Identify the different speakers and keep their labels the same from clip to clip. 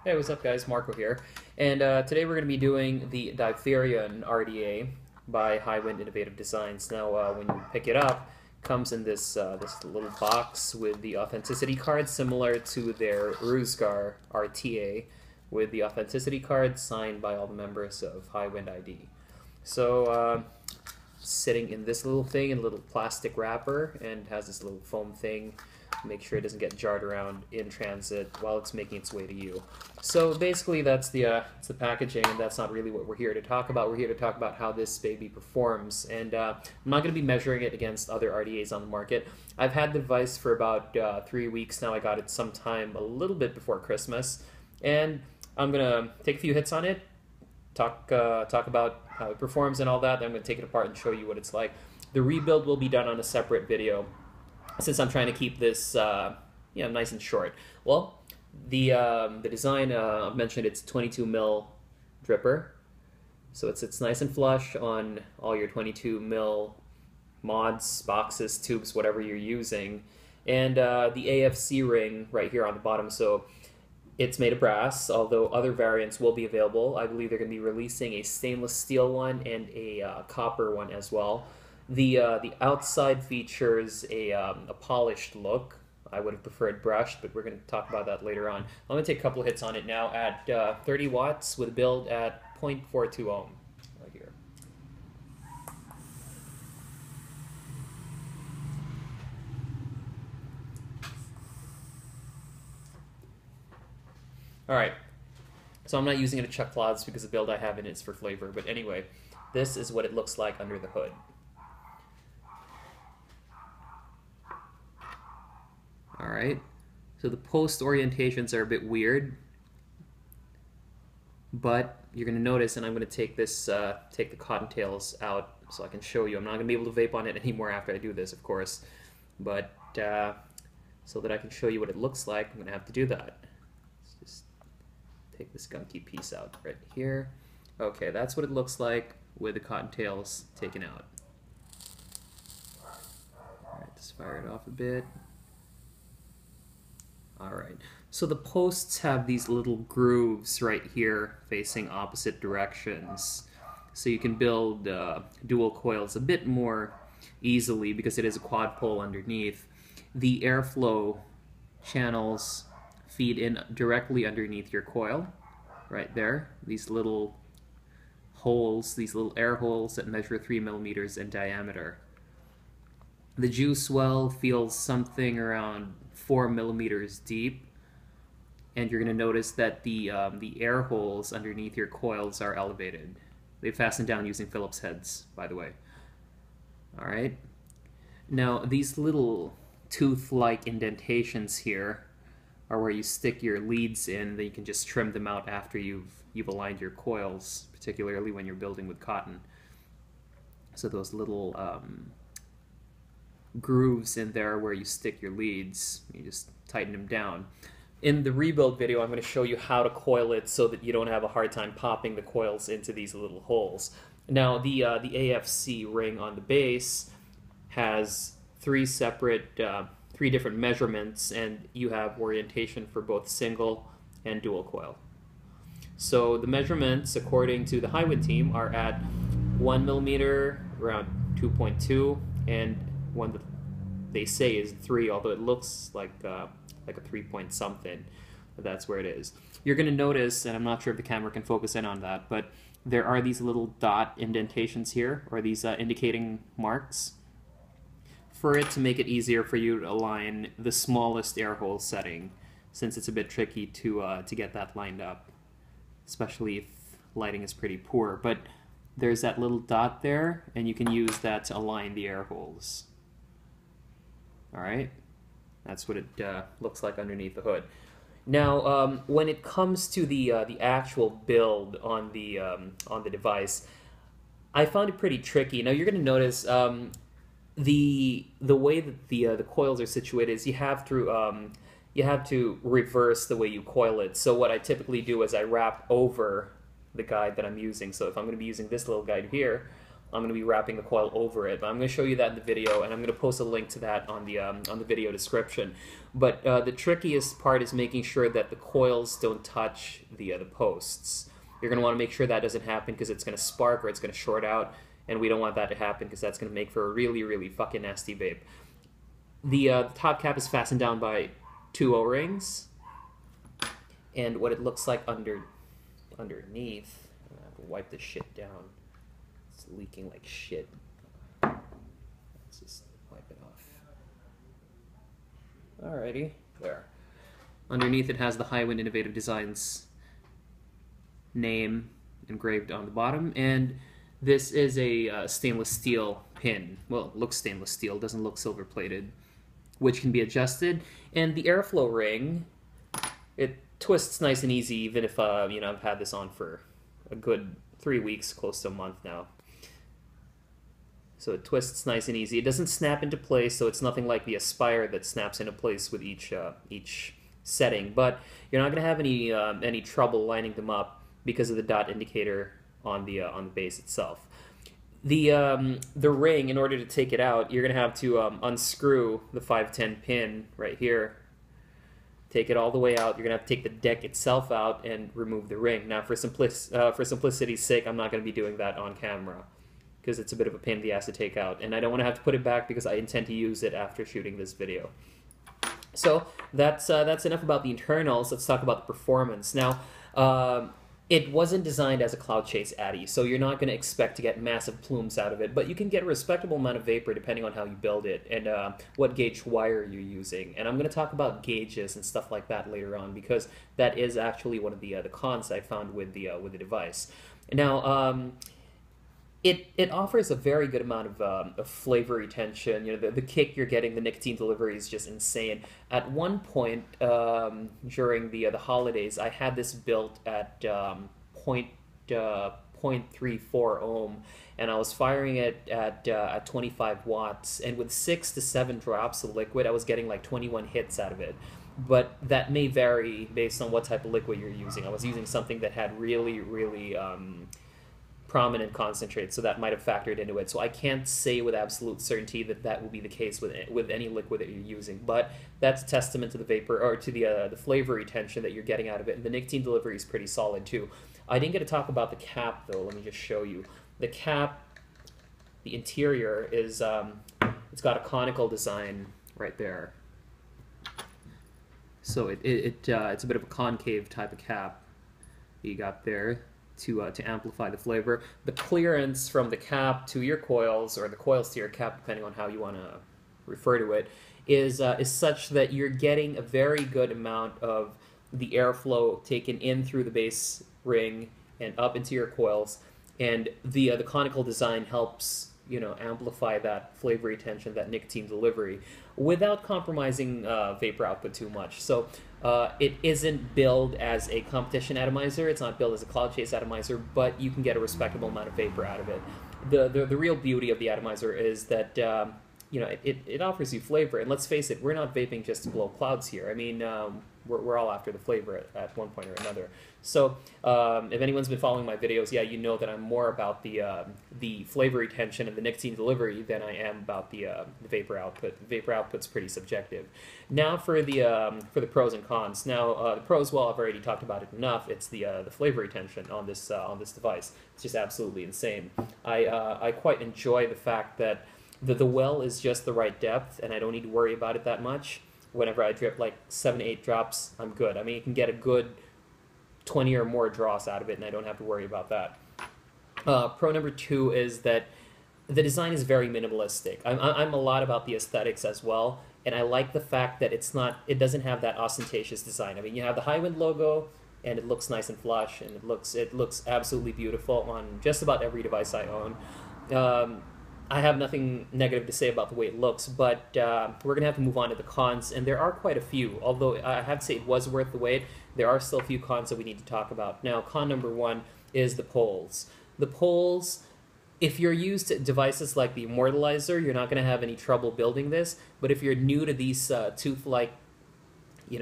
Speaker 1: Hey, what's up, guys? Marco here, and today we're going to be doing the Diferion RDA by Highwind Innovative Designs. Now, when you pick it up, it comes in this little box with the authenticity card, similar to their Ruzgar RTA, with the authenticity card signed by all the members of Highwind ID. So, sitting in this little thing in a little plastic wrapper, and has this little foam thing. Make sure it doesn't get jarred around in transit while it's making its way to you. So basically that's the packaging, and that's not really what we're here to talk about. We're here to talk about how this baby performs, and I'm not going to be measuring it against other RDAs on the market. I've had the device for about 3 weeks now. I got it sometime a little bit before Christmas, and I'm going to take a few hits on it, talk about how it performs and all that. Then I'm going to take it apart and show you what it's like. The rebuild will be done on a separate video, since I'm trying to keep this nice and short. Well, the design, I've mentioned it's 22 mil dripper, so it's nice and flush on all your 22 mil mods, boxes, tubes, whatever you're using. And the AFC ring right here on the bottom, so it's made of brass, although other variants will be available. I believe they're going to be releasing a stainless steel one and a copper one as well. The outside features a polished look. I would have preferred brushed, but we're going to talk about that later on. I'm going to take a couple of hits on it now at 30 watts with a build at 0.42 ohm right here. Alright, so I'm not using it to chuck clouds because the build I have in it is for flavor, but anyway, this is what it looks like under the hood. Alright, so the post orientations are a bit weird, but you're going to notice, and I'm going to take this, take the cottontails out so I can show you. I'm not going to be able to vape on it anymore after I do this, of course, but so that I can show you what it looks like, I'm going to have to do that. Let's just take this gunky piece out right here. Okay, that's what it looks like with the cottontails taken out. Alright, just fire it off a bit. Alright, so the posts have these little grooves right here facing opposite directions. So you can build dual coils a bit more easily because it is a quad pole underneath. The airflow channels feed in directly underneath your coil, right there. These little holes, these little air holes that measure 3 millimeters in diameter. The juice well feels something around 4 millimeters deep, and you're going to notice that the air holes underneath your coils are elevated. They fasten down using Phillips heads, by the way. Alright, now these little tooth-like indentations here are where you stick your leads in. Then you can just trim them out after you've aligned your coils, particularly when you're building with cotton. So those little grooves in there where you stick your leads, you just tighten them down. In the rebuild video, I'm going to show you how to coil it so that you don't have a hard time popping the coils into these little holes. Now, the AFC ring on the base has three different measurements, and you have orientation for both single and dual coil. So the measurements, according to the Highwind team, are at 1 millimeter, around 2.2, and one that they say is 3, although it looks like a 3 point something. But that's where it is. You're going to notice, and I'm not sure if the camera can focus in on that, but there are these little dot indentations here, or these indicating marks, for it to make it easier for you to align the smallest air hole setting, since it's a bit tricky to get that lined up, especially if lighting is pretty poor. But there's that little dot there, and you can use that to align the air holes. Alright, that's what it looks like underneath the hood. Now, when it comes to the actual build on the device, I found it pretty tricky. Now you're going to notice the way that the coils are situated is you have to reverse the way you coil it. So what I typically do is I wrap over the guide that I'm using. So if I'm going to be using this little guide here, I'm going to be wrapping the coil over it. But I'm going to show you that in the video, and I'm going to post a link to that on the video description. But the trickiest part is making sure that the coils don't touch the posts. You're going to want to make sure that doesn't happen because it's going to spark or it's going to short out, and we don't want that to happen because that's going to make for a really, really fucking nasty vape. The top cap is fastened down by 2 O-rings, and what it looks like underneath, I'm going to have to wipe this shit down. It's leaking like shit. Let's just wipe it off. Alrighty, there. Underneath it has the Highwind Innovative Designs name engraved on the bottom, and this is a stainless steel pin. Well, it looks stainless steel, doesn't look silver plated, which can be adjusted. And the airflow ring, it twists nice and easy, even if you know, I've had this on for a good 3 weeks, close to a month now. So it twists nice and easy. It doesn't snap into place, so it's nothing like the Aspire that snaps into place with each setting. But you're not going to have any trouble lining them up because of the dot indicator on the base itself. The ring, in order to take it out, you're going to have to unscrew the 510 pin right here. Take it all the way out. You're going to have to take the deck itself out and remove the ring. Now, for simplicity's sake, I'm not going to be doing that on camera because it's a bit of a pain in the ass to take out. And I don't want to have to put it back because I intend to use it after shooting this video. So that's enough about the internals. Let's talk about the performance. Now, it wasn't designed as a cloud chase Addy, so you're not going to expect to get massive plumes out of it, but you can get a respectable amount of vapor depending on how you build it and what gauge wire you're using. And I'm going to talk about gauges and stuff like that later on because that is actually one of the cons I found with the device. Now, it offers a very good amount of flavor retention. You know, the kick you're getting, the nicotine delivery is just insane. At one point during the holidays, I had this built at 0.34 ohm, and I was firing it at 25 watts. And with 6 to 7 drops of liquid, I was getting like 21 hits out of it. But that may vary based on what type of liquid you're using. I was using something that had really, really prominent concentrate, so that might have factored into it. So I can't say with absolute certainty that that will be the case with any liquid that you're using, but that's a testament to the vapor, or to the flavor retention that you're getting out of it. And the nicotine delivery is pretty solid too. I didn't get to talk about the cap though. Let me just show you. The cap, the interior is it's got a conical design right there. So it's a bit of a concave type of cap you got there to amplify the flavor. The clearance from the cap to your coils, or the coils to your cap, depending on how you want to refer to it, is such that you're getting a very good amount of the airflow taken in through the base ring and up into your coils, and the conical design helps, you know, amplify that flavor retention, that nicotine delivery, without compromising vapor output too much. So it isn't billed as a competition atomizer. It's not billed as a cloud chase atomizer, but you can get a respectable amount of vapor out of it. The real beauty of the atomizer is that you know, it offers you flavor. And let's face it, we're not vaping just to blow clouds here. I mean, we're all after the flavor at one point or another. So if anyone's been following my videos, yeah, you know that I'm more about the flavor retention and the nicotine delivery than I am about the vapor output. The vapor output's pretty subjective. Now for the pros and cons. Now the pros, well, I've already talked about it enough. It's the flavor retention on this device. It's just absolutely insane. I quite enjoy the fact that the well is just the right depth, and I don't need to worry about it that much. Whenever I drip like 7 to 8 drops, I'm good. I mean, you can get a good 20 or more draws out of it, and I don't have to worry about that. Pro number 2 is that the design is very minimalistic. I'm a lot about the aesthetics as well, and I like the fact that it doesn't have that ostentatious design. I mean, you have the Highwind logo, and it looks nice and flush, and it looks absolutely beautiful on just about every device I own. I have nothing negative to say about the way it looks, but we're going to have to move on to the cons, and there are quite a few. Although I have to say it was worth the wait, there are still a few cons that we need to talk about. Now, con number 1 is the poles. The poles, if you're used to devices like the Immortalizer, you're not going to have any trouble building this, but if you're new to these tooth-like,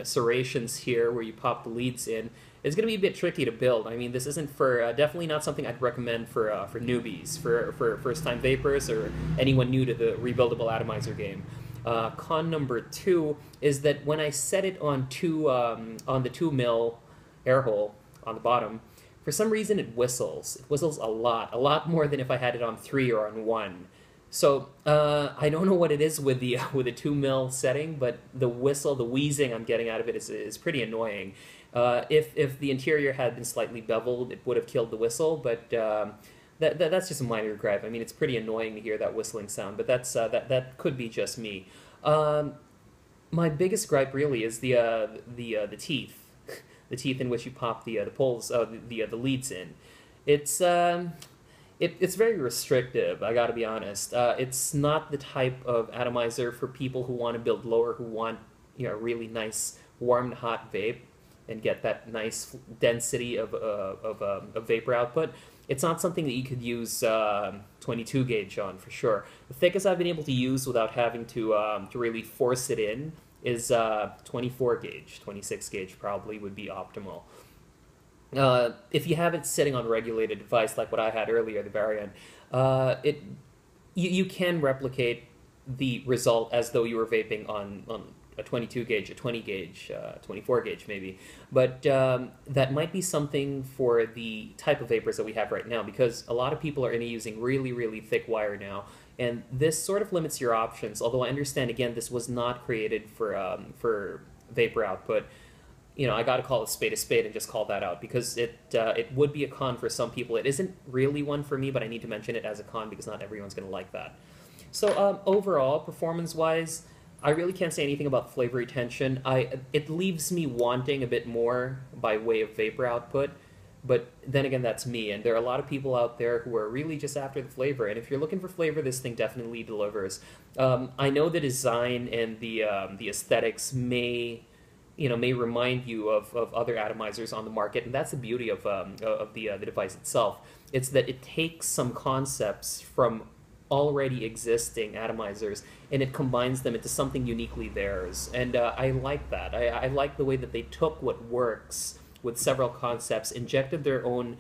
Speaker 1: serrations here where you pop the leads in, is going to be a bit tricky to build. I mean, this isn't for definitely not something I'd recommend for newbies, for first-time vapors, or anyone new to the rebuildable atomizer game. Con number 2 is that when I set it on the 2 mil air hole on the bottom, for some reason it whistles. It whistles a lot more than if I had it on 3 or on 1. So I don't know what it is with the 2 mil setting, but the wheezing I'm getting out of it is pretty annoying. If the interior had been slightly beveled, it would have killed the whistle, but that's just a minor gripe. I mean, it's pretty annoying to hear that whistling sound, but that could be just me. My biggest gripe really is the teeth, the teeth in which you pop the poles, the leads in. It's very restrictive, I gotta be honest. It's not the type of atomizer for people who want to build lower, who want really nice warm hot vape and get that nice density of vapor output. It's not something that you could use 22 gauge on for sure. The thickest I've been able to use without having to really force it in is 24 gauge. 26 gauge probably would be optimal. If you have it sitting on a regulated device like what I had earlier, the Variant, you can replicate the result as though you were vaping on a 22 gauge, a 20 gauge, 24 gauge maybe. But that might be something for the type of vapors that we have right now, because a lot of people are into using really, really thick wire now. And this sort of limits your options, although I understand, again, this was not created for vapor output. I got to call a spade and just call that out, because it would be a con for some people. It isn't really one for me, but I need to mention it as a con because not everyone's going to like that. So overall, performance-wise, I really can't say anything about flavor retention. It leaves me wanting a bit more by way of vapor output, but then again, that's me, and there are a lot of people out there who are really just after the flavor, and if you're looking for flavor, this thing definitely delivers. I know the design and the aesthetics may remind you of other atomizers on the market, and that's the beauty of the device itself. It's that it takes some concepts from already existing atomizers and it combines them into something uniquely theirs, and I like that. I like the way that they took what works with several concepts, injected their own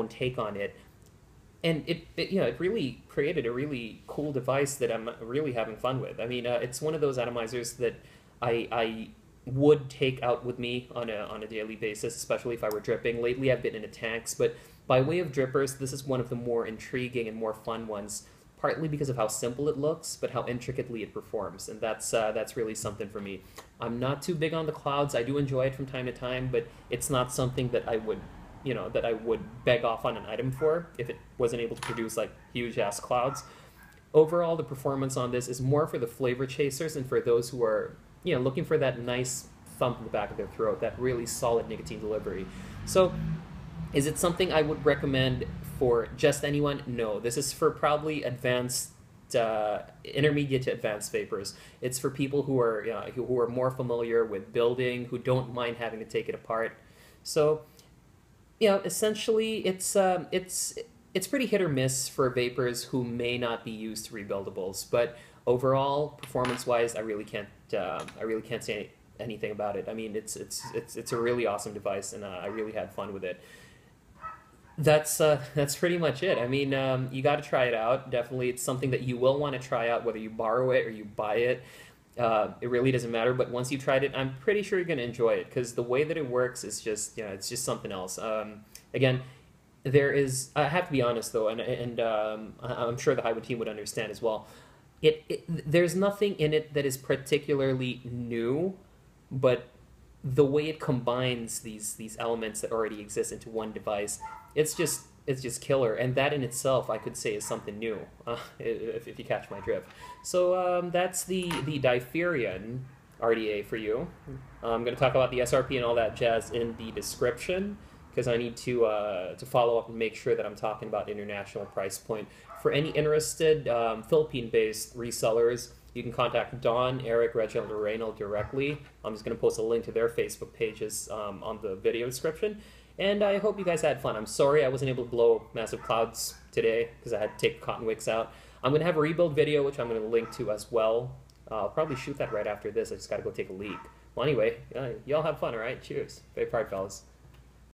Speaker 1: take on it, and it really created a really cool device that I'm really having fun with. I mean, it's one of those atomizers that I would take out with me on a daily basis, especially if I were dripping. Lately I've been into tanks, but by way of drippers, this is one of the more intriguing and more fun ones, partly because of how simple it looks, but how intricately it performs, and that's really something for me. I'm not too big on the clouds. I do enjoy it from time to time, but it's not something that I would beg off on an item for if it wasn't able to produce like huge ass clouds. Overall, the performance on this is more for the flavor chasers and for those who are looking for that nice thump in the back of their throat, that really solid nicotine delivery. So, is it something I would recommend for just anyone? No. This is for probably advanced, intermediate to advanced vapors. It's for people who are more familiar with building, who don't mind having to take it apart. So, essentially, it's pretty hit or miss for vapors who may not be used to rebuildables, but overall, performance-wise, I really can't say anything about it. I mean, it's a really awesome device, and I really had fun with it. That's pretty much it. I mean, you got to try it out. Definitely, it's something that you will want to try out, whether you borrow it or you buy it. It really doesn't matter. But once you've tried it, I'm pretty sure you're going to enjoy it, because the way that it works is just it's just something else. Again, there is. I have to be honest though, and I'm sure the Highwood team would understand as well. There's nothing in it that is particularly new, but the way it combines these elements that already exist into one device, it's just killer, and that in itself I could say is something new, if you catch my drift. So that's the Diferion RDA for you. I'm going to talk about the SRP and all that jazz in the description, because I need to follow up and make sure that I'm talking about international price point. For any interested Philippine-based resellers, you can contact Don, Eric, Reginald, or Reynald directly. I'm just going to post a link to their Facebook pages on the video description. And I hope you guys had fun. I'm sorry I wasn't able to blow massive clouds today because I had to take the cotton wicks out. I'm going to have a rebuild video, which I'm going to link to as well. I'll probably shoot that right after this. I just got to go take a leak. Well, anyway, y'all have fun, all right? Cheers. Very proud, fellas.